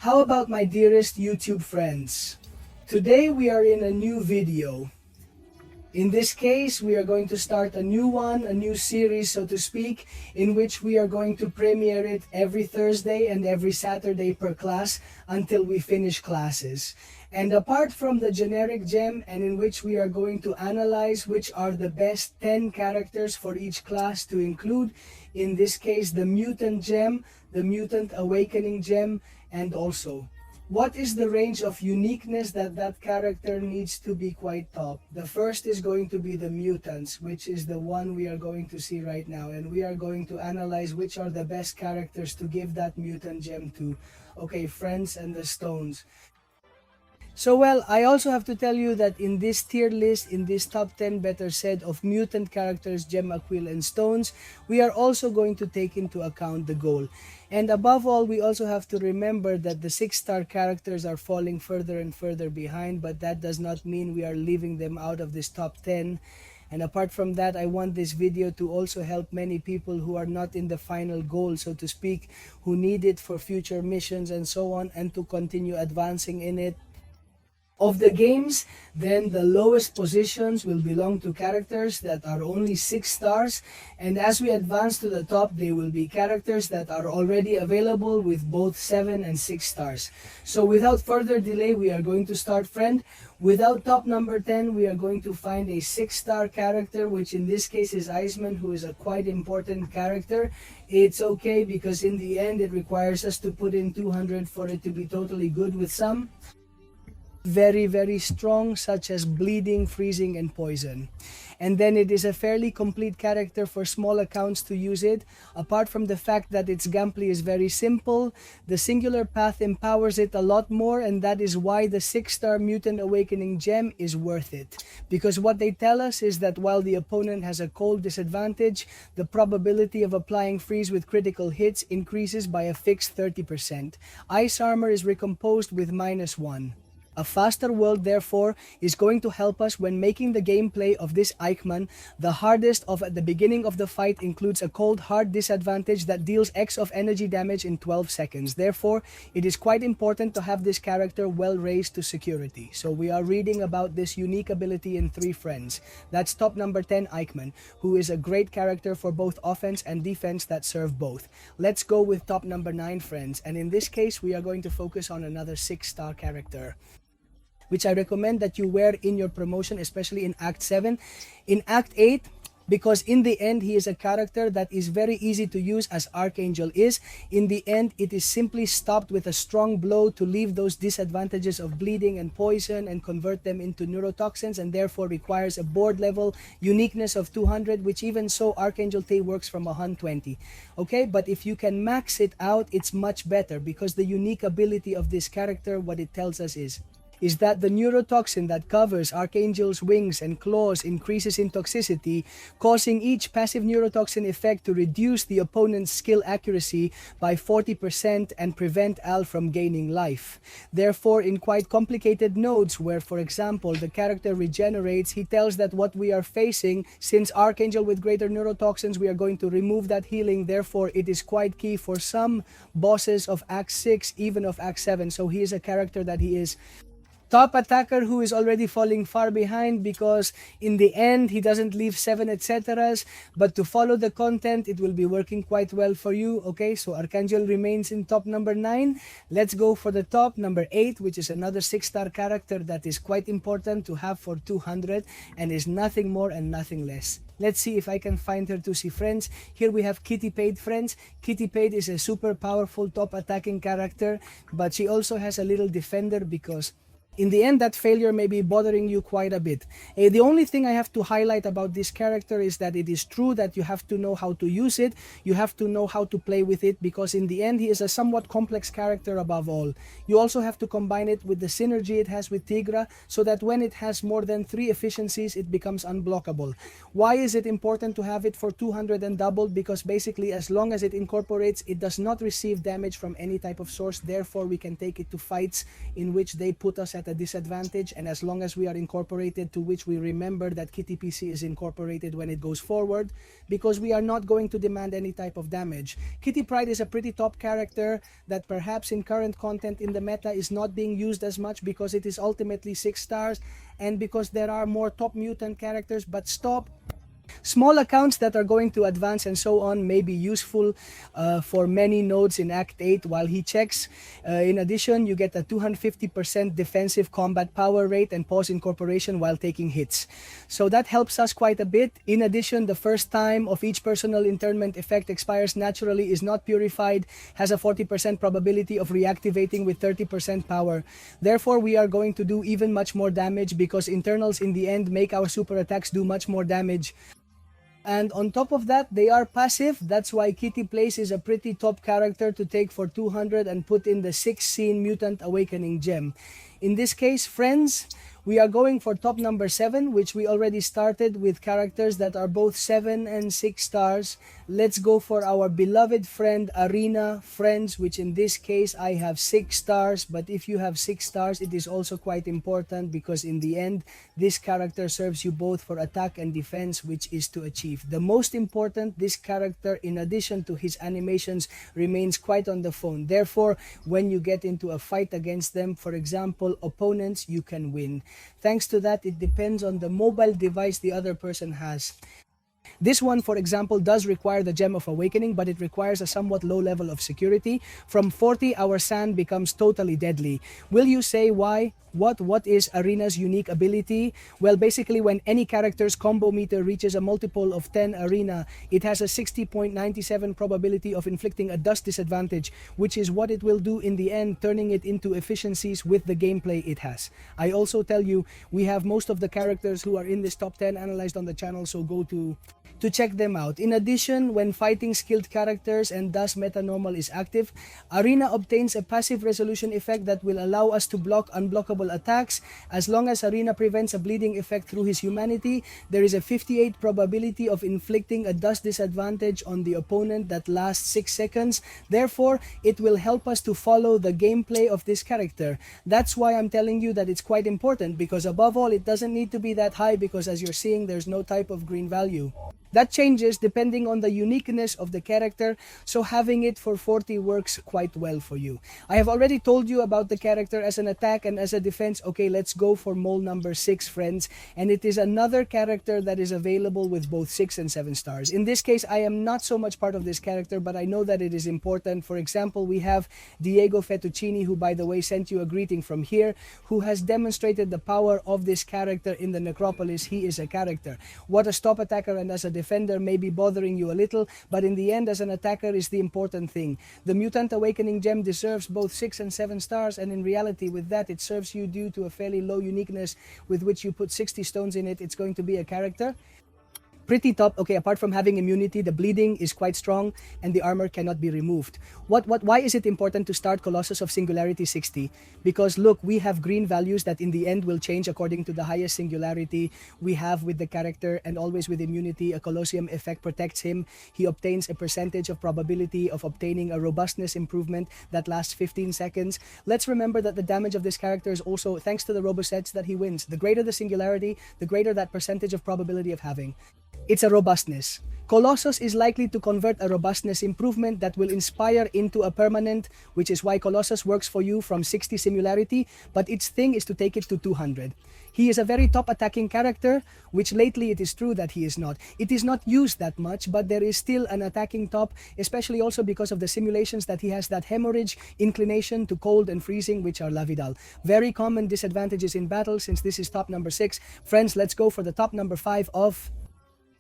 How about my dearest YouTube friends? Today we are in a new video. In this case, we are going to start a new one, a new series, so to speak, in which we are going to premiere it every Thursday and every Saturday per class until we finish classes. And apart from the generic gem, and in which we are going to analyze which are the best 10 characters for each class to include, in this case, the Mutant gem, the Mutant Awakening gem, and also what is the range of uniqueness that character needs to be quite top. The first is going to be the Mutants, which is the one we are going to see right now, and we are going to analyze which are the best characters to give that Mutant gem to. Okay, friends and the stones. So well, I also have to tell you that in this tier list, in this top 10 better said of mutant characters, gem, quill, and stones, we are also going to take into account the goal. And above all, we also have to remember that the 6-star characters are falling further and further behind, but that does not mean we are leaving them out of this top 10. And apart from that, I want this video to also help many people who are not in the final goal, so to speak, who need it for future missions and so on, and to continue advancing in it. Of the games, then the lowest positions will belong to characters that are only 6 stars, and as we advance to the top, they will be characters that are already available with both 7 and 6 stars. So without further delay, we are going to start, friend. Without top number 10, we are going to find a 6-star character, which in this case is Iceman, who is a quite important character. It's okay because in the end, it requires us to put in 200 for it to be totally good with some. Very strong, such as bleeding, freezing, and poison. And then it is a fairly complete character for small accounts to use it. Apart from the fact that its gameplay is very simple, the singular path empowers it a lot more, and that is why the 6-star Mutant Awakening gem is worth it. Because what they tell us is that while the opponent has a cold disadvantage, the probability of applying freeze with critical hits increases by a fixed 30%. Ice armor is recomposed with -1. A faster world, therefore, is going to help us when making the gameplay of this Eichmann. The hardest of at the beginning of the fight includes a cold hard disadvantage that deals X of energy damage in 12 seconds. Therefore, it is quite important to have this character well raised to security. So we are reading about this unique ability in 3 friends. That's top number 10 Eichmann, who is a great character for both offense and defense that serve both. Let's go with top number 9 friends, and in this case we are going to focus on another 6-star character, which I recommend that you wear in your promotion, especially in Act 7. In Act 8, because in the end, he is a character that is very easy to use as Archangel is. In the end, it is simply stopped with a strong blow to leave those disadvantages of bleeding and poison and convert them into neurotoxins, and therefore requires a board level uniqueness of 200, which even so, Archangel Tay works from 120. Okay, but if you can max it out, it's much better, because the unique ability of this character, what it tells us is that the neurotoxin that covers Archangel's wings and claws increases in toxicity, causing each passive neurotoxin effect to reduce the opponent's skill accuracy by 40% and prevent Al from gaining life. Therefore, in quite complicated nodes where, for example, the character regenerates, he tells that what we are facing, since Archangel with greater neurotoxins, we are going to remove that healing. Therefore, it is quite key for some bosses of Act 6, even of Act 7. So he is a character that he is top attacker who is already falling far behind, because in the end he doesn't leave 7 etceteras, but to follow the content it will be working quite well for you. Okay, so Archangel remains in top number 9. Let's go for the top number 8, which is another 6-star character that is quite important to have for 200 and is nothing more and nothing less. Let's see if I can find her to see, friends. Here we have Kitty Pate, friends. Kitty Pate is a super powerful top attacking character, but she also has a little defender, because in the end, that failure may be bothering you quite a bit. The only thing I have to highlight about this character is that it is true that you have to know how to use it, you have to know how to play with it, because in the end, he is a somewhat complex character above all. You also have to combine it with the synergy it has with Tigra, so that when it has more than 3 efficiencies, it becomes unblockable. Why is it important to have it for 200 and doubled? Because basically, as long as it incorporates, it does not receive damage from any type of source. Therefore, we can take it to fights in which they put us at at a disadvantage, and as long as we are incorporated, to which we remember that Kitty PC is incorporated when it goes forward, because we are not going to demand any type of damage. Kitty Pryde is a pretty top character that perhaps in current content in the meta is not being used as much because it is ultimately 6 stars and because there are more top mutant characters, but stop. Small accounts that are going to advance and so on may be useful for many nodes in Act 8 while he checks. In addition, you get a 250% defensive combat power rate and pause incorporation while taking hits. So that helps us quite a bit. In addition, the first time of each personal internment effect expires naturally, is not purified, has a 40% probability of reactivating with 30% power. Therefore, we are going to do even much more damage because internals in the end make our super attacks do much more damage. And on top of that, they are passive. That's why Kitty Place is a pretty top character to take for 200 and put in the 6 scene Mutant Awakening gem. In this case, friends, we are going for top number 7, which we already started with characters that are both 7 and 6 stars. Let's go for our beloved friend Arena Friends, which in this case I have 6 stars. But if you have 6 stars, it is also quite important because in the end, this character serves you both for attack and defense, which is to achieve. The most important, this character, in addition to his animations, remains quite on the phone. Therefore, when you get into a fight against them, for example, opponents, you can win. Thanks to that, it depends on the mobile device the other person has. This one, for example, does require the Gem of Awakening, but it requires a somewhat low level of security. From 40, our sand becomes totally deadly. Will you say why? What is Arena's unique ability? Well, basically, when any character's combo meter reaches a multiple of 10 Arena, it has a 60.97 probability of inflicting a dust disadvantage, which is what it will do in the end, turning it into efficiencies with the gameplay it has. I also tell you, we have most of the characters who are in this top 10 analyzed on the channel, so go to check them out. In addition, when fighting skilled characters and thus meta normal is active, Arena obtains a passive resolution effect that will allow us to block unblockable attacks. As long as Arena prevents a bleeding effect through his humanity, there is a 58 probability of inflicting a dust disadvantage on the opponent that lasts 6 seconds. Therefore, it will help us to follow the gameplay of this character. That's why I'm telling you that it's quite important, because above all, it doesn't need to be that high, because as you're seeing, there's no type of green value. That changes depending on the uniqueness of the character, so having it for 40 works quite well for you. I have already told you about the character as an attack and as a defense. Okay, let's go for mole number 6, friends. And it is another character that is available with both 6 and 7 stars. In this case, I am not so much part of this character, but I know that it is important. For example, we have Diego Fettuccini, who, by the way, sent you a greeting from here, who has demonstrated the power of this character in the Necropolis. He is a character. What a stop attacker and as a defender may be bothering you a little, but in the end, as an attacker, is the important thing. The Mutant Awakening gem deserves both 6 and 7 stars, and in reality, with that, it serves you due to a fairly low uniqueness with which you put 60 stones in it. It's going to be a character pretty top. Okay, apart from having immunity, the bleeding is quite strong and the armor cannot be removed. Why is it important to start Colossus of Singularity 60? Because look, we have green values that in the end will change according to the highest singularity we have with the character, and always with immunity. A Colosseum effect protects him. He obtains a percentage of probability of obtaining a robustness improvement that lasts 15 seconds. Let's remember that the damage of this character is also thanks to the robosets that he wins. The greater the singularity, the greater that percentage of probability of having. It's a robustness. Colossus is likely to convert a robustness improvement that will inspire into a permanent, which is why Colossus works for you from 60 similarity, but its thing is to take it to 200. He is a very top attacking character, which lately it is true that he is not. It is not used that much, but there is still an attacking top, especially also because of the simulations that he has that hemorrhage, inclination to cold and freezing, which are Lavidal. Very common disadvantages in battle since this is top number 6. Friends, let's go for the top number 5 of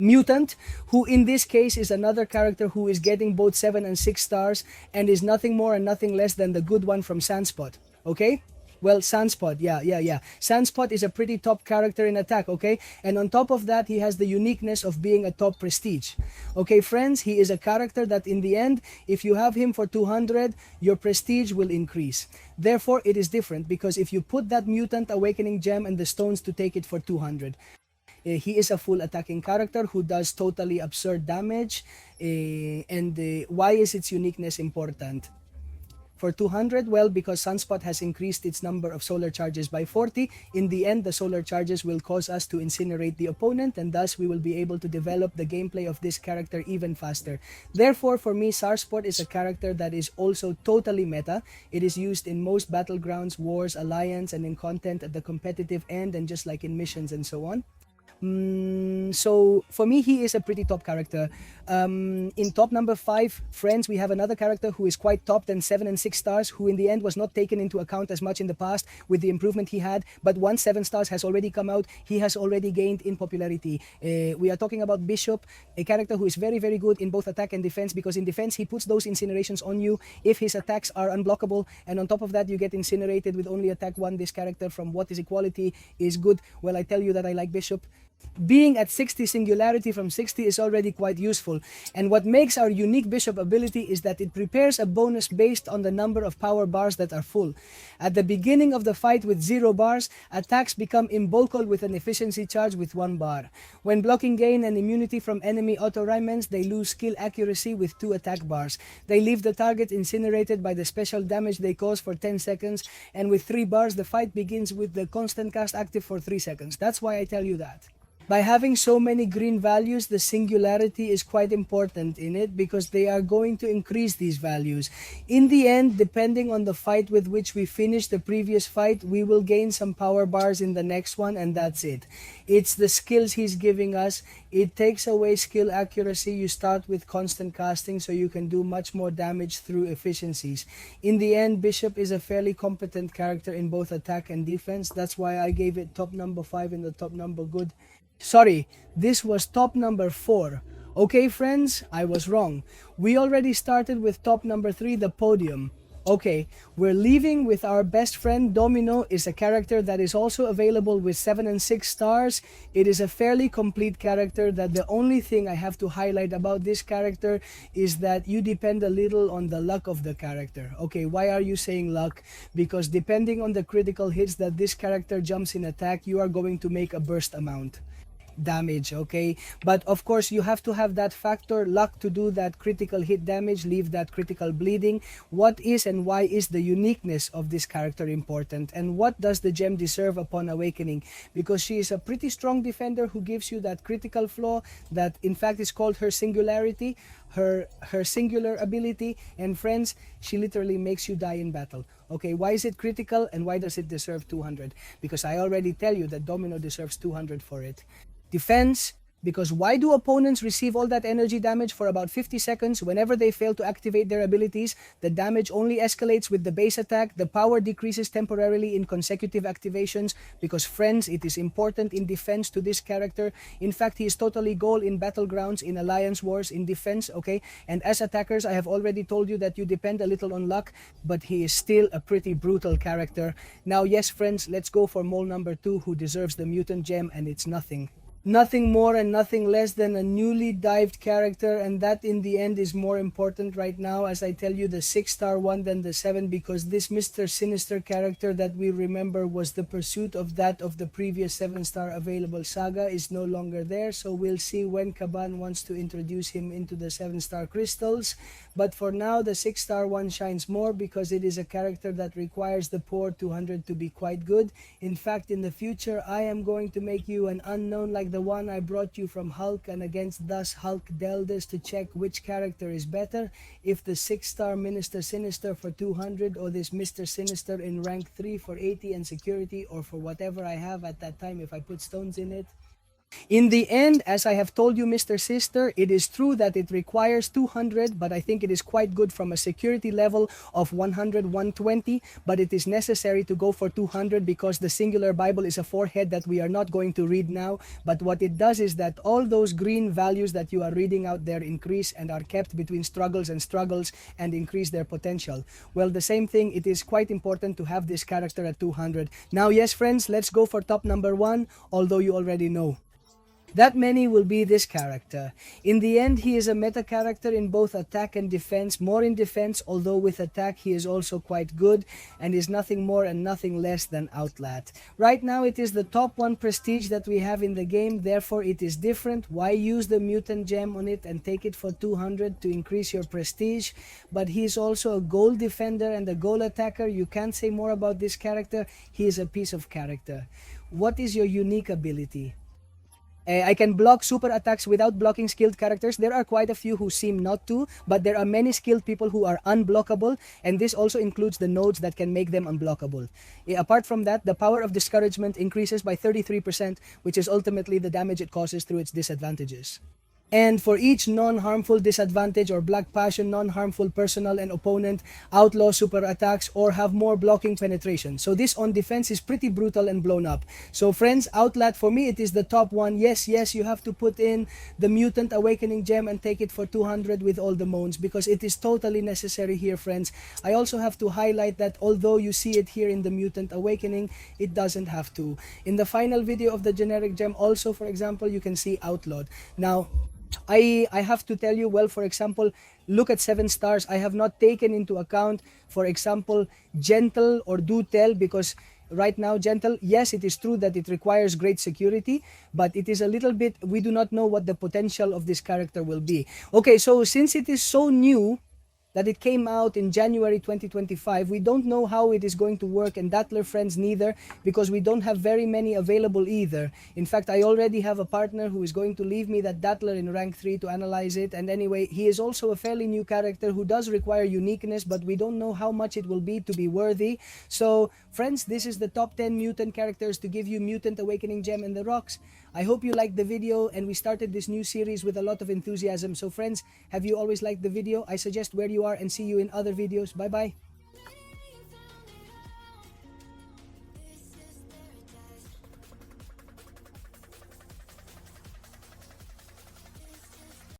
Mutant, who in this case is another character who is getting both 7 and 6 stars and is nothing more and nothing less than the good one from Sunspot. Okay? Well, Sunspot, yeah. Sunspot is a pretty top character in attack, okay? And on top of that, he has the uniqueness of being a top prestige. Okay, friends, he is a character that in the end, if you have him for 200, your prestige will increase. Therefore, it is different because if you put that Mutant Awakening gem and the stones to take it for 200, he is a full attacking character who does totally absurd damage. Why is its uniqueness important? for 200? Well, because Sunspot has increased its number of solar charges by 40. In the end, the solar charges will cause us to incinerate the opponent, and thus we will be able to develop the gameplay of this character even faster. Therefore, for me, Sunspot is a character that is also totally meta. It is used in most battlegrounds, wars, alliance, and in content at the competitive end, and just like in missions and so on. So for me, he is a pretty top character. In top number 5, friends, we have another character who is quite top than 7 and 6 stars, who in the end was not taken into account as much in the past with the improvement he had. But once 7 stars has already come out, he has already gained in popularity. We are talking about Bishop, a character who is very, very good in both attack and defense, because in defense he puts those incinerations on you if his attacks are unblockable, and on top of that you get incinerated with only attack 1. This character from What is Equality is good. Well, I tell you that I like Bishop. Being at 60 Singularity from 60 is already quite useful, and what makes our unique Bishop ability is that it prepares a bonus based on the number of power bars that are full. At the beginning of the fight with 0 bars, attacks become imbulkal with an efficiency charge with 1 bar. When blocking gain and immunity from enemy auto-rymens, they lose skill accuracy with 2 attack bars. They leave the target incinerated by the special damage they cause for 10 seconds, and with 3 bars the fight begins with the constant cast active for 3 seconds. That's why I tell you that. By having so many green values, the Singularity is quite important in it, because they are going to increase these values. In the end, depending on the fight with which we finish the previous fight, we will gain some power bars in the next one, and that's it. It's the skills he's giving us. It takes away skill accuracy. You start with constant casting, so you can do much more damage through efficiencies. In the end, Bishop is a fairly competent character in both attack and defense. That's why I gave it top number 5 in the top number good. Sorry, this was top number 4. Okay, friends, I was wrong. We already started with top number 3, the podium. Okay, we're leaving with our best friend. Domino is a character that is also available with 7 and 6 stars. It is a fairly complete character that the only thing I have to highlight about this character is that you depend a little on the luck of the character. Okay, why are you saying luck? Because depending on the critical hits that this character jumps in attack, you are going to make a burst amount damage. Okay, but of course you have to have that factor luck to do that critical hit damage, leave that critical bleeding. What is and why is the uniqueness of this character important, and what does the gem deserve upon awakening? Because she is a pretty strong defender who gives you that critical flaw that in fact is called her Singularity, her singular ability, and friends, she literally makes you die in battle. Okay, why is it critical and why does it deserve 200? Because I already tell you that Domino deserves 200 for it. Defense, because why do opponents receive all that energy damage for about 50 seconds whenever they fail to activate their abilities? The damage only escalates with the base attack. The power decreases temporarily in consecutive activations, because friends, it is important in defense to this character. In fact, he is totally goal in battlegrounds, in alliance wars, in defense, okay? And as attackers, I have already told you that you depend a little on luck, but he is still a pretty brutal character. Now, yes, friends, let's go for mole number 2, who deserves the mutant gem, and it's nothing more and nothing less than a newly dived character, and that in the end is more important right now, as I tell you, the 6-star one than the 7, because this Mr. Sinister character that we remember was the pursuit of that of the previous 7-star available saga is no longer there. So we'll see when Caban wants to introduce him into the 7-star crystals. But for now, the 6-star one shines more because it is a character that requires the poor 200 to be quite good. In fact, in the future, I am going to make you an unknown like the one I brought you from Hulk, and against thus Hulk Deldas to check which character is better, if the 6-star Minister Sinister for 200 or this Mr. Sinister in rank 3 for 80 and security, or for whatever I have at that time if I put stones in it. In the end, as I have told you, Mr. Sister, it is true that it requires 200, but I think it is quite good from a security level of 100, 120, but it is necessary to go for 200 because the Singular Bible is a forehead that we are not going to read now. But what it does is that all those green values that you are reading out there increase and are kept between struggles and struggles and increase their potential. Well, the same thing, it is quite important to have this character at 200. Now, yes, friends, let's go for top number 1, although you already know. That many will be this character. In the end, he is a meta character in both attack and defense, more in defense, although with attack he is also quite good and is nothing more and nothing less than Outlat. Right now it is the top 1 prestige that we have in the game, therefore it is different. Why use the mutant gem on it and take it for 200 to increase your prestige? But he is also a goal defender and a goal attacker. You can't say more about this character. He is a piece of character. What is your unique ability? I can block super attacks without blocking skilled characters. There are quite a few who seem not to, but there are many skilled people who are unblockable, and this also includes the nodes that can make them unblockable. Apart from that, the power of discouragement increases by 33%, which is ultimately the damage it causes through its disadvantages. And for each non-harmful disadvantage or black passion, non-harmful personal and opponent, outlaw super attacks, or have more blocking penetration. So this on defense is pretty brutal and blown up. So friends, Outlat, for me it is the top 1. Yes, you have to put in the Mutant Awakening Gem and take it for 200 with all the moans, because it is totally necessary here, friends. I also have to highlight that although you see it here in the Mutant Awakening, it doesn't have to. In the final video of the generic gem also, for example, you can see Outlawed. Now, I have to tell you, well, for example, look at 7 stars. I have not taken into account, for example, Gentle or Do Tell, because right now Gentle, yes, it is true that it requires great security, but it is a little bit, we do not know what the potential of this character will be. Okay, so since it is so new, that it came out in January 2025. We don't know how it is going to work, and Dattler friends neither, because we don't have very many available either. In fact, I already have a partner who is going to leave me that Dattler in rank 3 to analyze it. And anyway, he is also a fairly new character who does require uniqueness, but we don't know how much it will be to be worthy. So friends, this is the top 10 mutant characters to give you Mutant Awakening Gem in the rocks. I hope you liked the video, and we started this new series with a lot of enthusiasm. So friends, have you always liked the video? I suggest where you are, and see you in other videos. Bye bye.